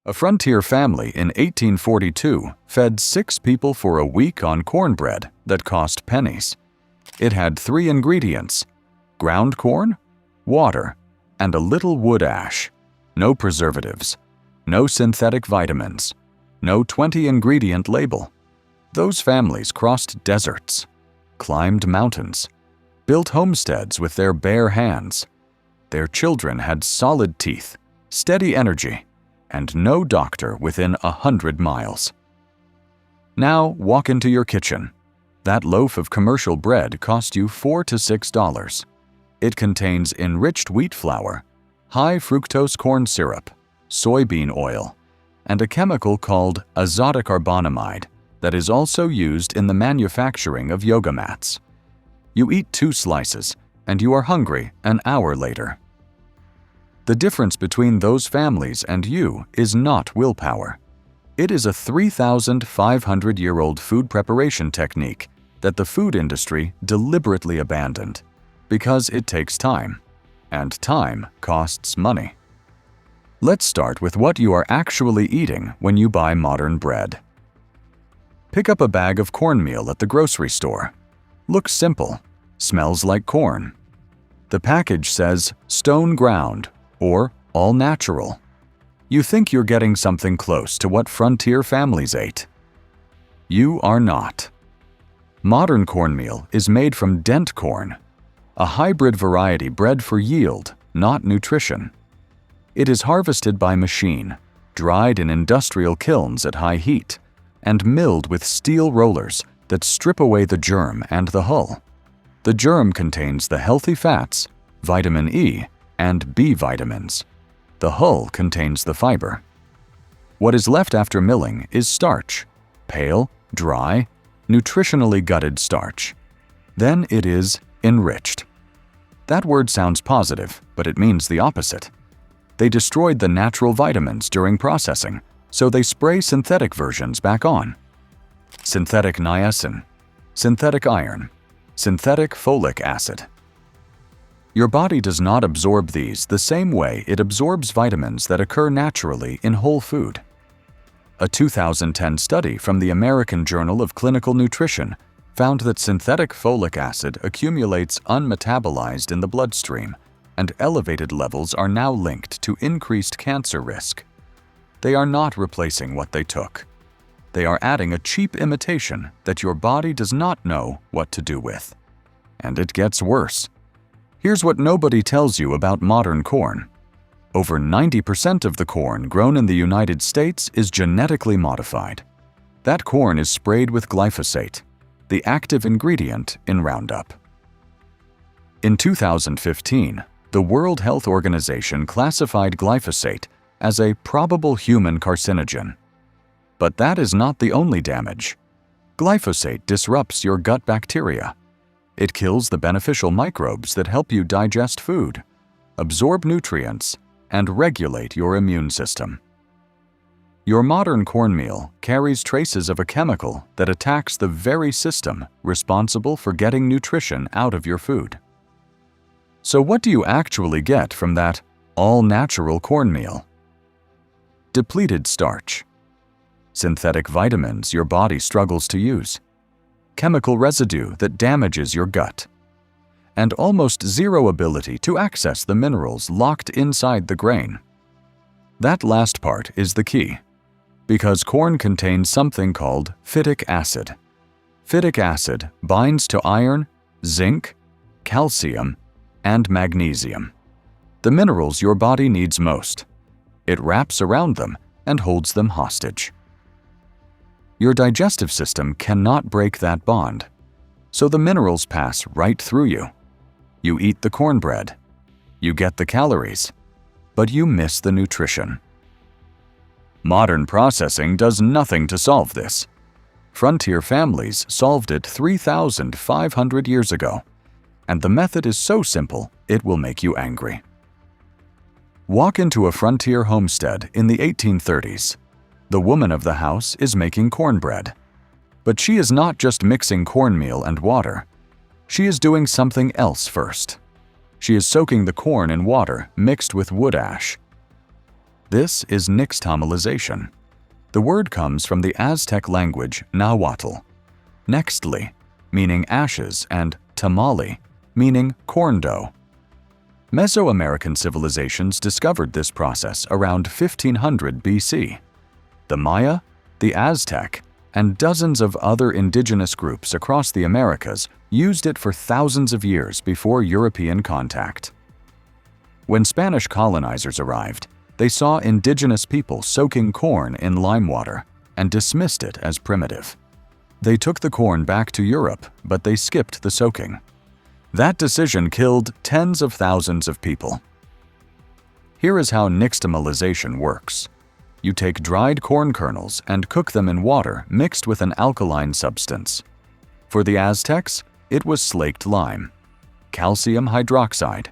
A frontier family in 1842 fed 6 people for a week on cornbread that cost pennies. It had 3 ingredients: ground corn, water, and a little wood ash. No preservatives, no synthetic vitamins, no 20-ingredient label. Those families crossed deserts, climbed mountains, built homesteads with their bare hands. Their children had solid teeth, steady energy, and no doctor within 100 miles. Now walk into your kitchen. That loaf of commercial bread cost you $4 to $6. It contains enriched wheat flour, high fructose corn syrup, soybean oil, and a chemical called azodicarbonamide that is also used in the manufacturing of yoga mats. You eat 2 slices, and you are hungry an hour later. The difference between those families and you is not willpower. It is a 3,500-year-old food preparation technique that the food industry deliberately abandoned because it takes time, and time costs money. Let's start with what you are actually eating when you buy modern bread. Pick up a bag of cornmeal at the grocery store. Looks simple, smells like corn. The package says stone ground or all natural. You think you're getting something close to what frontier families ate. You are not. Modern cornmeal is made from dent corn, a hybrid variety bred for yield, not nutrition. It is harvested by machine, dried in industrial kilns at high heat, and milled with steel rollers that strip away the germ and the hull. The germ contains the healthy fats, vitamin E, and B vitamins. The hull contains the fiber. What is left after milling is starch, pale, dry, nutritionally gutted starch. Then it is enriched. That word sounds positive, but it means the opposite. They destroyed the natural vitamins during processing, so they spray synthetic versions back on. Synthetic niacin, synthetic iron, synthetic folic acid. Your body does not absorb these the same way it absorbs vitamins that occur naturally in whole food. A 2010 study from the American Journal of Clinical Nutrition found that synthetic folic acid accumulates unmetabolized in the bloodstream, and elevated levels are now linked to increased cancer risk. They are not replacing what they took. They are adding a cheap imitation that your body does not know what to do with. And it gets worse. Here's what nobody tells you about modern corn. Over 90% of the corn grown in the United States is genetically modified. That corn is sprayed with glyphosate, the active ingredient in Roundup. In 2015, the World Health Organization classified glyphosate as a probable human carcinogen. But that is not the only damage. Glyphosate disrupts your gut bacteria. It kills the beneficial microbes that help you digest food, absorb nutrients, and regulate your immune system. Your modern cornmeal carries traces of a chemical that attacks the very system responsible for getting nutrition out of your food. So what do you actually get from that all-natural cornmeal? Depleted starch, synthetic vitamins your body struggles to use, chemical residue that damages your gut, and almost zero ability to access the minerals locked inside the grain. That last part is the key, because corn contains something called phytic acid. Phytic acid binds to iron, zinc, calcium, and magnesium, the minerals your body needs most. It wraps around them and holds them hostage. Your digestive system cannot break that bond, so the minerals pass right through you. You eat the cornbread. You get the calories, but you miss the nutrition. Modern processing does nothing to solve this. Frontier families solved it 3,500 years ago, and the method is so simple it will make you angry. Walk into a frontier homestead in the 1830s. The woman of the house is making cornbread. But she is not just mixing cornmeal and water. She is doing something else first. She is soaking the corn in water mixed with wood ash. This is nixtamalization. The word comes from the Aztec language nahuatl. Nextly, meaning ashes, and tamale, meaning corn dough. Mesoamerican civilizations discovered this process around 1500 BC. The Maya, the Aztec, and dozens of other indigenous groups across the Americas used it for thousands of years before European contact. When Spanish colonizers arrived, they saw indigenous people soaking corn in lime water and dismissed it as primitive. They took the corn back to Europe, but they skipped the soaking. That decision killed tens of thousands of people. Here is how nixtamalization works. You take dried corn kernels and cook them in water mixed with an alkaline substance. For the Aztecs, it was slaked lime, calcium hydroxide.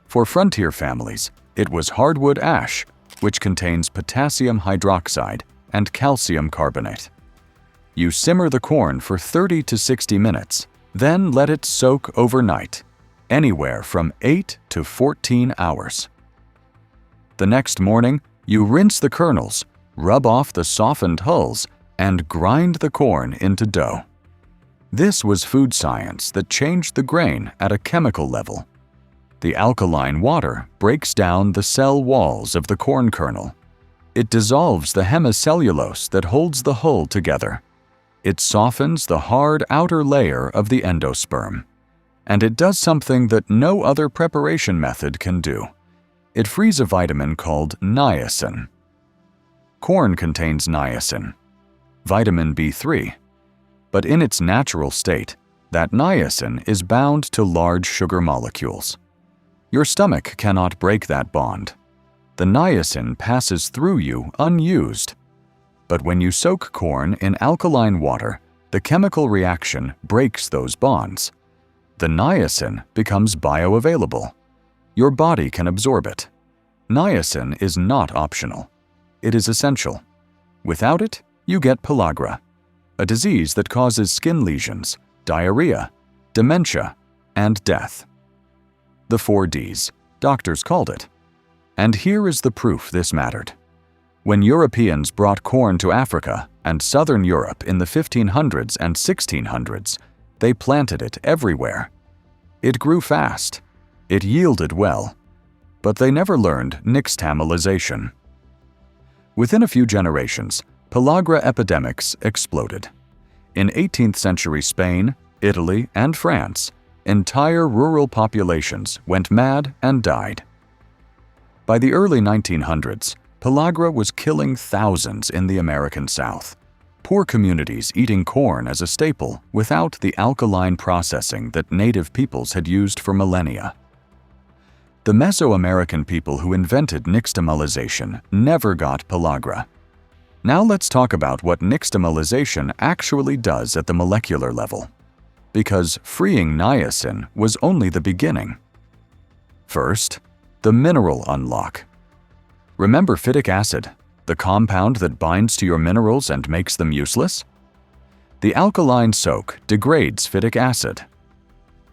For frontier families, it was hardwood ash, which contains potassium hydroxide and calcium carbonate. You simmer the corn for 30 to 60 minutes, then let it soak overnight, anywhere from 8 to 14 hours. The next morning, you rinse the kernels, rub off the softened hulls, and grind the corn into dough. This was food science that changed the grain at a chemical level. The alkaline water breaks down the cell walls of the corn kernel. It dissolves the hemicellulose that holds the hull together. It softens the hard outer layer of the endosperm. And it does something that no other preparation method can do. It frees a vitamin called niacin. Corn contains niacin, vitamin B3. But in its natural state, that niacin is bound to large sugar molecules. Your stomach cannot break that bond. The niacin passes through you unused. But when you soak corn in alkaline water, the chemical reaction breaks those bonds. The niacin becomes bioavailable. Your body can absorb it. Niacin is not optional. It is essential. Without it, you get pellagra, a disease that causes skin lesions, diarrhea, dementia, and death. The 4 Ds, doctors called it. And here is the proof this mattered. When Europeans brought corn to Africa and southern Europe in the 1500s and 1600s, they planted it everywhere. It grew fast. It yielded well. But they never learned nixtamalization. Within a few generations, pellagra epidemics exploded. In 18th century Spain, Italy, and France, entire rural populations went mad and died. By the early 1900s, pellagra was killing thousands in the American South. Poor communities eating corn as a staple without the alkaline processing that native peoples had used for millennia. The Mesoamerican people who invented nixtamalization never got pellagra. Now let's talk about what nixtamalization actually does at the molecular level. Because freeing niacin was only the beginning. First, the mineral unlock. Remember phytic acid, the compound that binds to your minerals and makes them useless? The alkaline soak degrades phytic acid.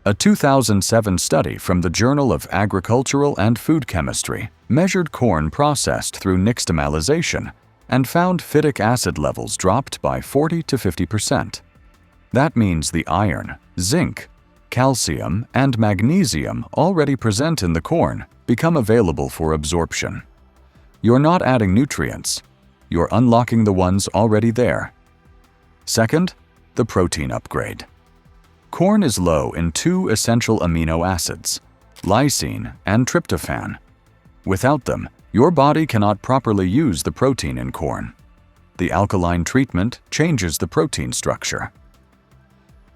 A 2007 study from the Journal of Agricultural and Food Chemistry measured corn processed through nixtamalization and found phytic acid levels dropped by 40 to 50%. That means the iron, zinc, calcium, and magnesium already present in the corn become available for absorption. You're not adding nutrients. You're unlocking the ones already there. Second, the protein upgrade. Corn is low in 2 essential amino acids, lysine and tryptophan. Without them, your body cannot properly use the protein in corn. The alkaline treatment changes the protein structure.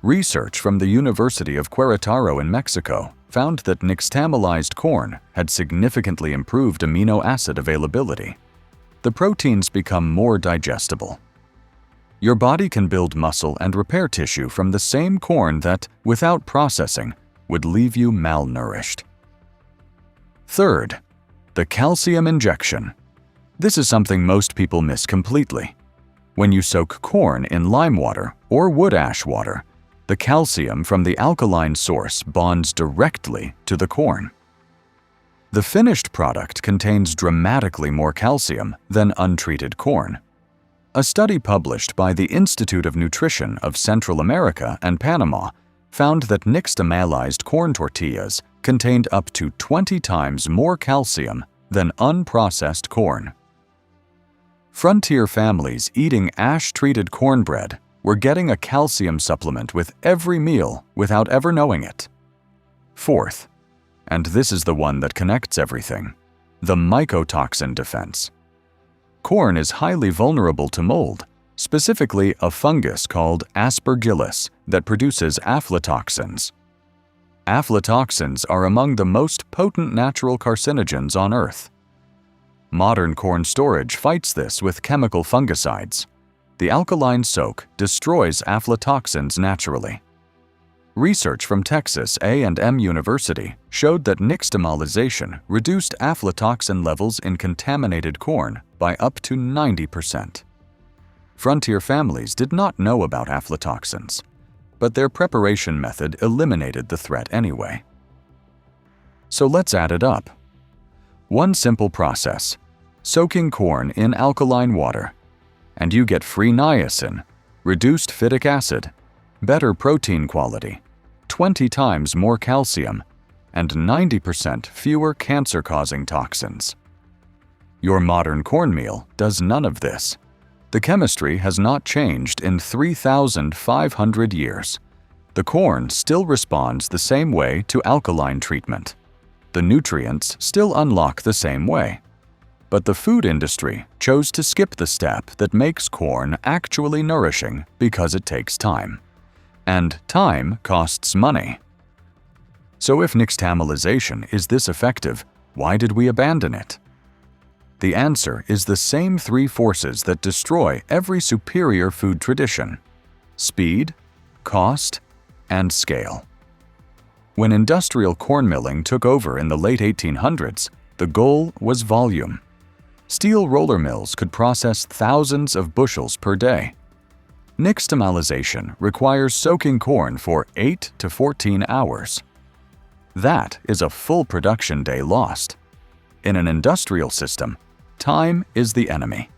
Research from the University of Querétaro in Mexico found that nixtamalized corn had significantly improved amino acid availability. The proteins become more digestible. Your body can build muscle and repair tissue from the same corn that, without processing, would leave you malnourished. Third, the calcium injection. This is something most people miss completely. When you soak corn in lime water or wood ash water, the calcium from the alkaline source bonds directly to the corn. The finished product contains dramatically more calcium than untreated corn. A study published by the Institute of Nutrition of Central America and Panama found that nixtamalized corn tortillas contained up to 20 times more calcium than unprocessed corn. Frontier families eating ash-treated cornbread were getting a calcium supplement with every meal without ever knowing it. Fourth, and this is the one that connects everything, the mycotoxin defense. Corn is highly vulnerable to mold, specifically a fungus called aspergillus that produces aflatoxins. Aflatoxins are among the most potent natural carcinogens on Earth. Modern corn storage fights this with chemical fungicides. The alkaline soak destroys aflatoxins naturally. Research from Texas A&M University showed that nixtamalization reduced aflatoxin levels in contaminated corn by up to 90%. Frontier families did not know about aflatoxins, but their preparation method eliminated the threat anyway. So let's add it up. One simple process, soaking corn in alkaline water, and you get free niacin, reduced phytic acid, better protein quality, 20 times more calcium, and 90% fewer cancer-causing toxins. Your modern cornmeal does none of this. The chemistry has not changed in 3,500 years. The corn still responds the same way to alkaline treatment. The nutrients still unlock the same way. But the food industry chose to skip the step that makes corn actually nourishing because it takes time. And time costs money. So if nixtamalization is this effective, why did we abandon it? The answer is the same three forces that destroy every superior food tradition: speed, cost, and scale. When industrial corn milling took over in the late 1800s, the goal was volume. Steel roller mills could process thousands of bushels per day. Nixtamalization requires soaking corn for 8 to 14 hours. That is a full production day lost. In an industrial system, time is the enemy.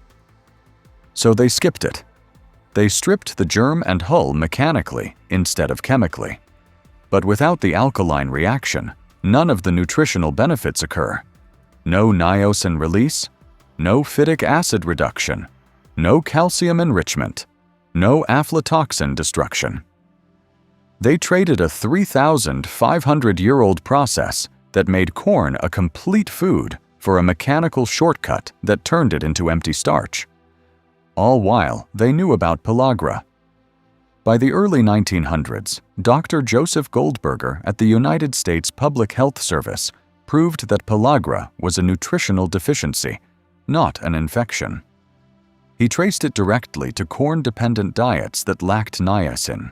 So they skipped it. They stripped the germ and hull mechanically instead of chemically. But without the alkaline reaction, none of the nutritional benefits occur. No niacin release, no phytic acid reduction, no calcium enrichment, no aflatoxin destruction. They traded a 3,500-year-old process that made corn a complete food for a mechanical shortcut that turned it into empty starch. All while they knew about pellagra. By the early 1900s, Dr. Joseph Goldberger at the United States Public Health Service proved that pellagra was a nutritional deficiency, not an infection. He traced it directly to corn-dependent diets that lacked niacin.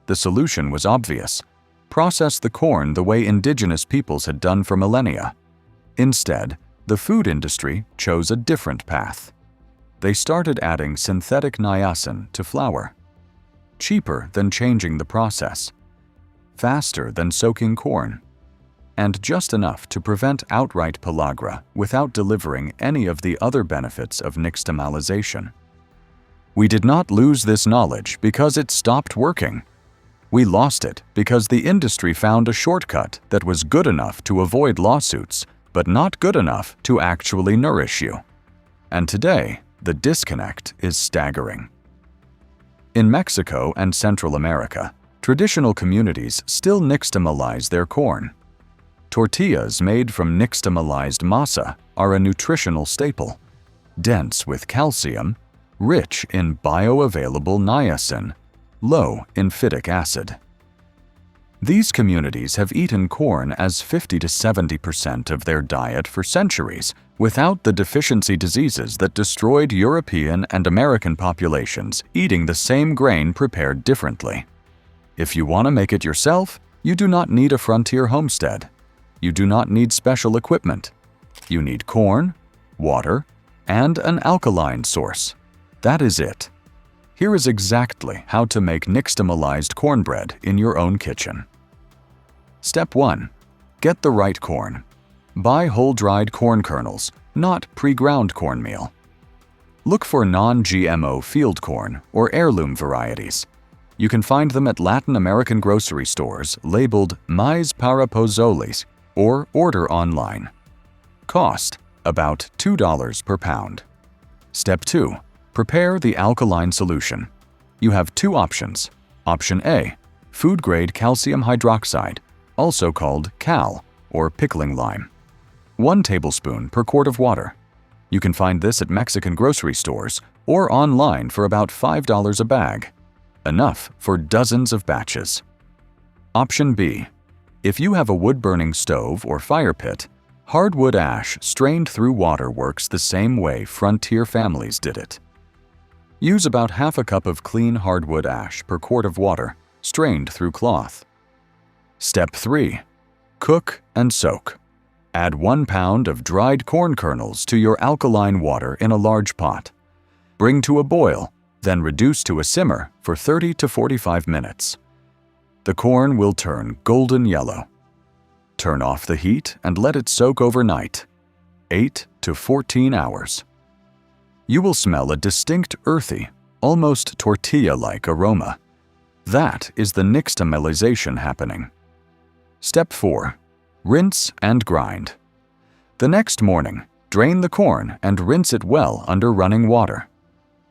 The solution was obvious: process the corn the way indigenous peoples had done for millennia. Instead, the food industry chose a different path. They started adding synthetic niacin to flour. Cheaper than changing the process, faster than soaking corn, and just enough to prevent outright pellagra without delivering any of the other benefits of nixtamalization. We did not lose this knowledge because it stopped working. We lost it because the industry found a shortcut that was good enough to avoid lawsuits, but not good enough to actually nourish you. And today, the disconnect is staggering. In Mexico and Central America, traditional communities still nixtamalize their corn. Tortillas made from nixtamalized masa are a nutritional staple, dense with calcium, rich in bioavailable niacin, low in phytic acid. These communities have eaten corn as 50 to 70% of their diet for centuries without the deficiency diseases that destroyed European and American populations eating the same grain prepared differently. If you want to make it yourself, you do not need a frontier homestead. You do not need special equipment. You need corn, water, and an alkaline source. That is it. Here is exactly how to make nixtamalized cornbread in your own kitchen. Step 1. Get the right corn. Buy whole-dried corn kernels, not pre-ground cornmeal. Look for non-GMO field corn or heirloom varieties. You can find them at Latin American grocery stores labeled Mais para Pozoles or order online. Cost: about $2 per pound. Step 2. Prepare the alkaline solution. You have two options. Option A, food-grade calcium hydroxide, also called cal or pickling lime. 1 tablespoon per quart of water. You can find this at Mexican grocery stores or online for about $5 a bag. Enough for dozens of batches. Option B. If you have a wood-burning stove or fire pit, hardwood ash strained through water works the same way frontier families did it. Use about half a cup of clean hardwood ash per quart of water, strained through cloth. Step 3. Cook and soak. Add 1 pound of dried corn kernels to your alkaline water in a large pot. Bring to a boil, then reduce to a simmer for 30 to 45 minutes. The corn will turn golden yellow. Turn off the heat and let it soak overnight, 8 to 14 hours. You will smell a distinct earthy, almost tortilla-like aroma. That is the nixtamalization happening. Step 4. Rinse and grind. The next morning, drain the corn and rinse it well under running water.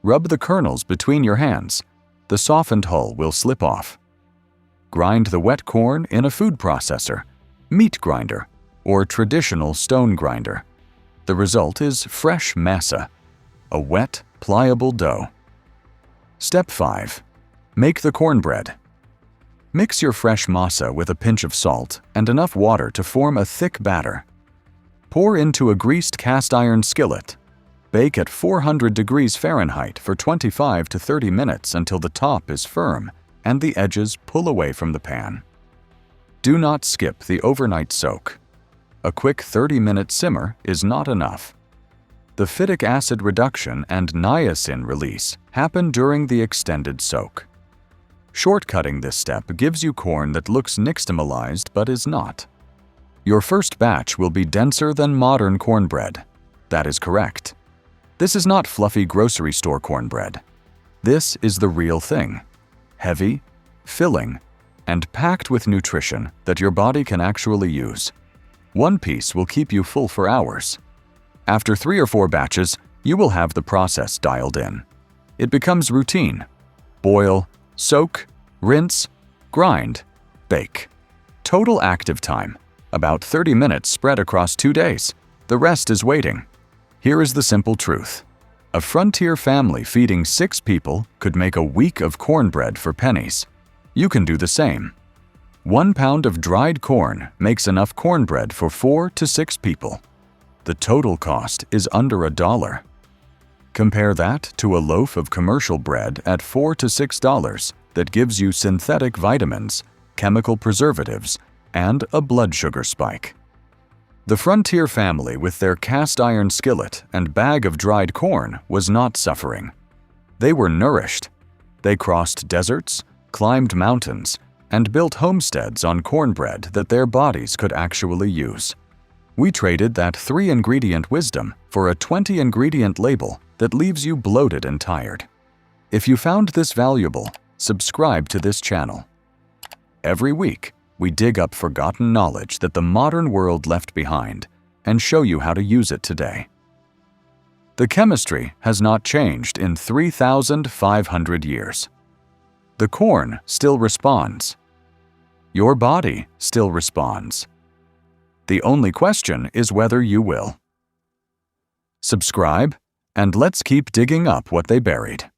Rub the kernels between your hands. The softened hull will slip off. Grind the wet corn in a food processor, meat grinder, or traditional stone grinder. The result is fresh masa, a wet, pliable dough. Step 5. Make the cornbread. Mix your fresh masa with a pinch of salt and enough water to form a thick batter. Pour into a greased cast iron skillet. Bake at 400 degrees Fahrenheit for 25 to 30 minutes until the top is firm and the edges pull away from the pan. Do not skip the overnight soak. A quick 30-minute simmer is not enough. The phytic acid reduction and niacin release happen during the extended soak. Shortcutting this step gives you corn that looks nixtamalized but is not. Your first batch will be denser than modern cornbread. That is correct. This is not fluffy grocery store cornbread. This is the real thing. Heavy, filling, and packed with nutrition that your body can actually use. One piece will keep you full for hours. After 3 or 4 batches, you will have the process dialed in. It becomes routine. Boil, soak, rinse, grind, bake. Total active time, about 30 minutes spread across 2 days. The rest is waiting. Here is the simple truth. A frontier family feeding 6 people could make a week of cornbread for pennies. You can do the same. 1 pound of dried corn makes enough cornbread for 4 to 6 people. The total cost is under $1. Compare that to a loaf of commercial bread at $4 to $6 that gives you synthetic vitamins, chemical preservatives, and a blood sugar spike. The frontier family with their cast iron skillet and bag of dried corn was not suffering. They were nourished. They crossed deserts, climbed mountains, and built homesteads on cornbread that their bodies could actually use. We traded that 3-ingredient wisdom for a 20-ingredient label that leaves you bloated and tired. If you found this valuable, subscribe to this channel. Every week, we dig up forgotten knowledge that the modern world left behind and show you how to use it today. The chemistry has not changed in 3,500 years. The corn still responds. Your body still responds. The only question is whether you will. Subscribe, and let's keep digging up what they buried.